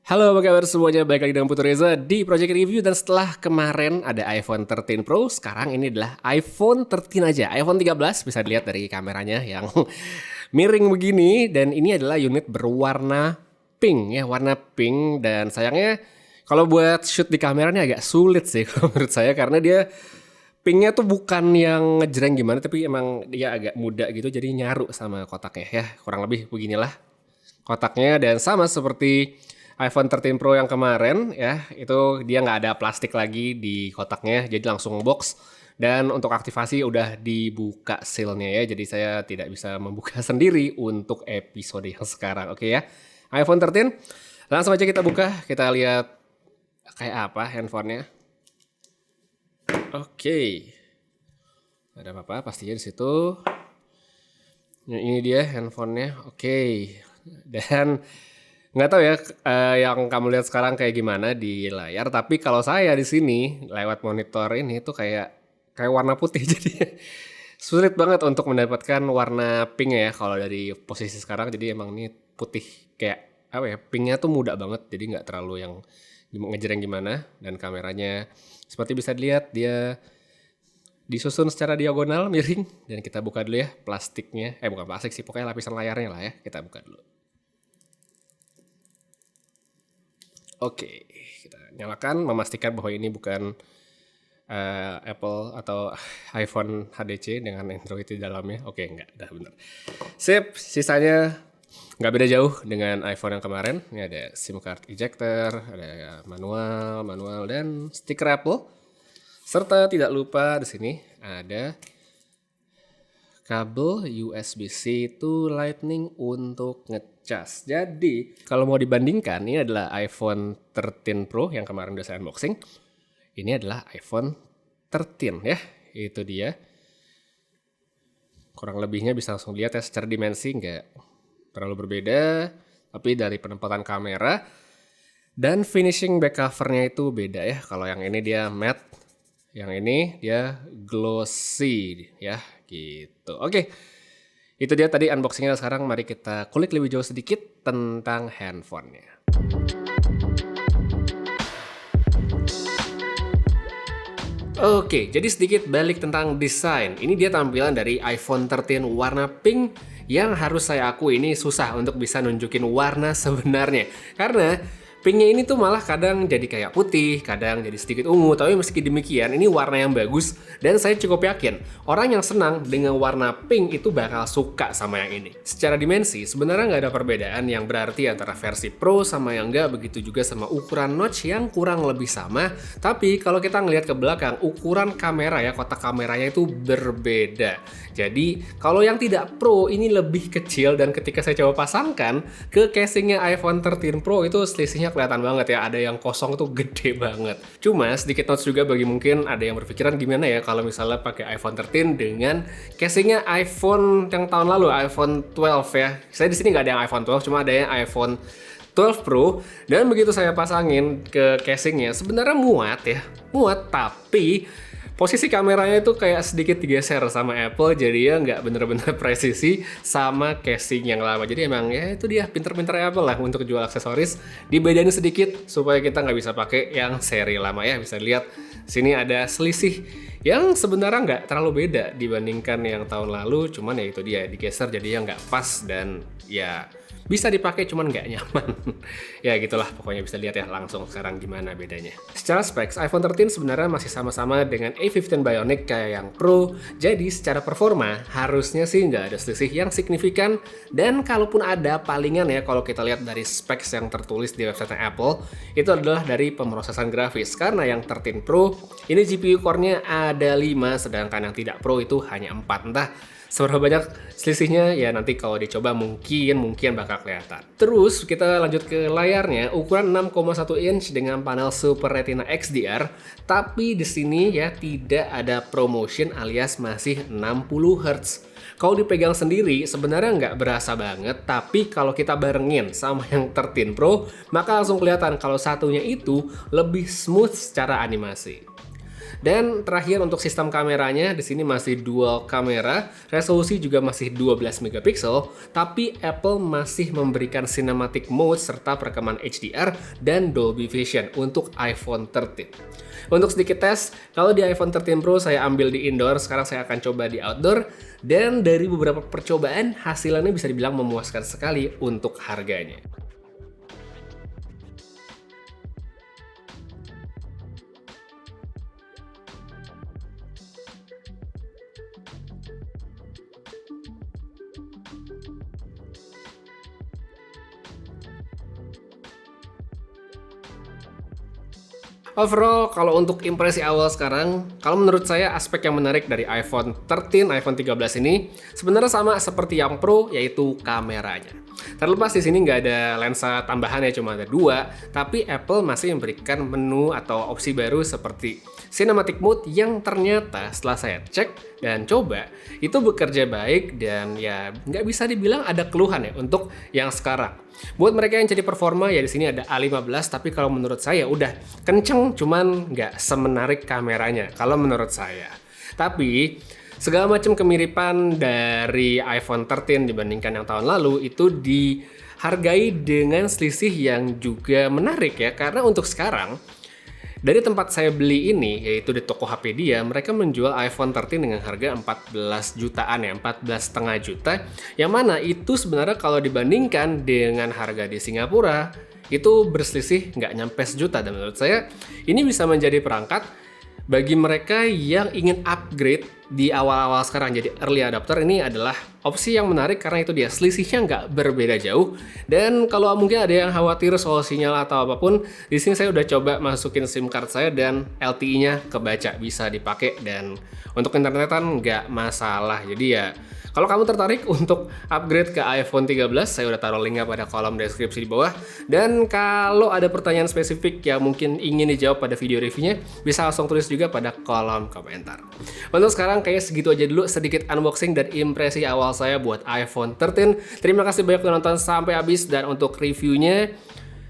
Halo, apa kabar semuanya? Balik lagi dengan Putu Reza di Project Review. Dan setelah kemarin ada iPhone 13 Pro, sekarang ini adalah iPhone 13 aja. iPhone 13 bisa dilihat dari kameranya yang miring begini. Dan ini adalah unit berwarna pink ya, warna pink. Dan sayangnya kalau buat shoot di kameranya agak sulit sih kalau menurut saya. Karena dia pinknya tuh bukan yang ngejreng gimana, tapi emang dia agak muda gitu. Jadi nyaru sama kotaknya ya, kurang lebih beginilah kotaknya. Dan sama seperti iPhone 13 Pro yang kemarin ya, itu dia nggak ada plastik lagi di kotaknya, jadi langsung box. Dan untuk aktivasi udah dibuka sealnya ya, jadi saya tidak bisa membuka sendiri untuk episode yang sekarang. Oke ya, iPhone 13 langsung aja kita buka, kita lihat kayak apa handphonenya. Oke, ada apa-apa pastinya di situ. Ini dia handphonenya. Oke, dan nggak tahu ya yang kamu lihat sekarang kayak gimana di layar, tapi kalau saya di sini lewat monitor ini tuh kayak warna putih. Jadi sulit banget untuk mendapatkan warna pink ya kalau dari posisi sekarang. Jadi emang ini putih kayak apa ya, pinknya tuh muda banget, jadi nggak terlalu yang ngejreng gimana. Dan kameranya seperti bisa dilihat dia disusun secara diagonal miring. Dan kita buka dulu ya plastiknya, bukan plastik sih, pokoknya lapisan layarnya lah ya, kita buka dulu. Oke, kita nyalakan, memastikan bahwa ini bukan Apple atau iPhone HDC dengan Android di dalamnya. Oke, enggak, udah bener. Sip, sisanya nggak beda jauh dengan iPhone yang kemarin. Ini ada SIM card ejector, ada manual, dan stiker Apple. Serta tidak lupa di sini ada kabel USB-C to Lightning untuk ngecas. Jadi kalau mau dibandingkan, ini adalah iPhone 13 Pro yang kemarin udah saya unboxing. Ini adalah iPhone 13 ya, itu dia. Kurang lebihnya bisa langsung lihat ya, secara dimensi nggak terlalu berbeda. Tapi dari penempatan kamera dan finishing back covernya itu beda ya. Kalau yang ini dia matte, yang ini dia glossy ya, gitu. Oke, itu dia tadi unboxingnya. Sekarang mari kita kulik lebih jauh sedikit tentang handphonenya. Oke, jadi sedikit balik tentang desain. Ini dia tampilan dari iPhone 13 warna pink yang harus saya akui ini susah untuk bisa nunjukin warna sebenarnya. Karena pinknya ini tuh malah kadang jadi kayak putih, kadang jadi sedikit ungu. Tapi meski demikian, ini warna yang bagus. Dan saya cukup yakin, orang yang senang dengan warna pink itu bakal suka sama yang ini. Secara dimensi, sebenarnya nggak ada perbedaan yang berarti antara versi Pro sama yang nggak. Begitu juga sama ukuran notch yang kurang lebih sama. Tapi kalau kita ngelihat ke belakang, ukuran kamera ya, kotak kameranya itu berbeda. Jadi kalau yang tidak Pro ini lebih kecil. Dan ketika saya coba pasangkan ke casingnya iPhone 13 Pro, itu selisihnya kelihatan banget ya, ada yang kosong tuh gede banget. Cuma sedikit notes juga bagi mungkin ada yang berpikiran gimana ya kalau misalnya pakai iPhone 13 dengan casingnya iPhone yang tahun lalu, iPhone 12 ya. Saya di sini nggak ada yang iPhone 12, cuma ada yang iPhone 12 Pro. Dan begitu saya pasangin ke casingnya, sebenarnya muat, tapi posisi kameranya itu kayak sedikit digeser sama Apple, jadi ya nggak bener-bener presisi sama casing yang lama. Jadi emang ya itu dia pinter-pinter Apple lah untuk jual aksesoris, dibedain sedikit supaya kita nggak bisa pakai yang seri lama ya. Bisa lihat sini ada selisih yang sebenarnya nggak terlalu beda dibandingkan yang tahun lalu, cuman ya itu dia digeser jadi ya nggak pas dan ya bisa dipakai cuman nggak nyaman. Ya gitulah, pokoknya bisa lihat ya langsung sekarang gimana bedanya. Secara specs, iPhone 13 sebenarnya masih sama-sama dengan A15 Bionic kayak yang Pro. Jadi secara performa harusnya sih nggak ada selisih yang signifikan. Dan kalaupun ada palingan ya, kalau kita lihat dari specs yang tertulis di website Apple, itu adalah dari pemrosesan grafis. Karena yang 13 Pro ini GPU core-nya ada 5, sedangkan yang tidak Pro itu hanya 4. Entah seberapa banyak selisihnya ya, nanti kalau dicoba mungkin bakal kelihatan. Terus kita lanjut ke layarnya, ukuran 6,1 inch dengan panel Super Retina XDR, tapi di sini ya tidak ada ProMotion alias masih 60 Hz. Kalau dipegang sendiri sebenarnya nggak berasa banget, tapi kalau kita barengin sama yang 13 Pro, maka langsung kelihatan kalau satunya itu lebih smooth secara animasi. Dan terakhir untuk sistem kameranya, di sini masih dual kamera, resolusi juga masih 12 megapiksel, tapi Apple masih memberikan cinematic mode serta perekaman HDR dan Dolby Vision untuk iPhone 13. Untuk sedikit tes, kalau di iPhone 13 Pro saya ambil di indoor, sekarang saya akan coba di outdoor, dan dari beberapa percobaan hasilnya bisa dibilang memuaskan sekali untuk harganya. Overall, kalau untuk impresi awal sekarang, kalau menurut saya aspek yang menarik dari iPhone 13, iPhone 13 ini sebenarnya sama seperti yang Pro, yaitu kameranya. Terlepas di sini nggak ada lensa tambahan ya, cuma ada 2, tapi Apple masih memberikan menu atau opsi baru seperti Cinematic Mode yang ternyata setelah saya cek dan coba, itu bekerja baik dan ya nggak bisa dibilang ada keluhan ya untuk yang sekarang. Buat mereka yang jadi performa ya di sini ada A15, tapi kalau menurut saya udah kenceng, cuman nggak semenarik kameranya kalau menurut saya. Tapi segala macam kemiripan dari iPhone 13 dibandingkan yang tahun lalu itu dihargai dengan selisih yang juga menarik ya, karena untuk sekarang dari tempat saya beli ini, yaitu di toko HP dia, mereka menjual iPhone 13 dengan harga 14 jutaan ya, 14,5 juta. Yang mana itu sebenarnya kalau dibandingkan dengan harga di Singapura, itu berselisih nggak nyampe sejuta. Dan menurut saya, ini bisa menjadi perangkat bagi mereka yang ingin upgrade di awal-awal sekarang jadi early adopter. Ini adalah opsi yang menarik karena itu dia selisihnya nggak berbeda jauh. Dan kalau mungkin ada yang khawatir soal sinyal atau apapun, di sini saya udah coba masukin SIM card saya dan LTE-nya kebaca, bisa dipakai, dan untuk internetan nggak masalah. Jadi ya kalau kamu tertarik untuk upgrade ke iPhone 13, saya udah taruh linknya pada kolom deskripsi di bawah. Dan kalau ada pertanyaan spesifik yang mungkin ingin dijawab pada video reviewnya, bisa langsung tulis juga pada kolom komentar. Untuk sekarang kayaknya segitu aja dulu sedikit unboxing dan impresi awal saya buat iPhone 13. Terima kasih banyak udah nonton sampai habis, dan untuk reviewnya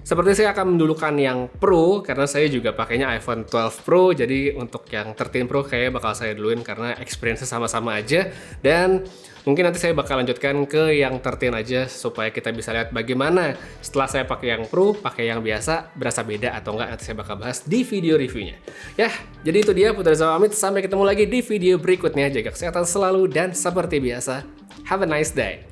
seperti saya akan mendulukan yang Pro karena saya juga pakainya iPhone 12 Pro. Jadi untuk yang 13 Pro kayaknya bakal saya duluin karena experience-nya sama-sama aja. Dan mungkin nanti saya bakal lanjutkan ke yang 13 aja supaya kita bisa lihat bagaimana setelah saya pakai yang Pro, pakai yang biasa, berasa beda atau enggak, nanti saya bakal bahas di video reviewnya. Ya, jadi itu dia Putra Rizal pamit. Sampai ketemu lagi di video berikutnya. Jaga kesehatan selalu dan seperti biasa, have a nice day.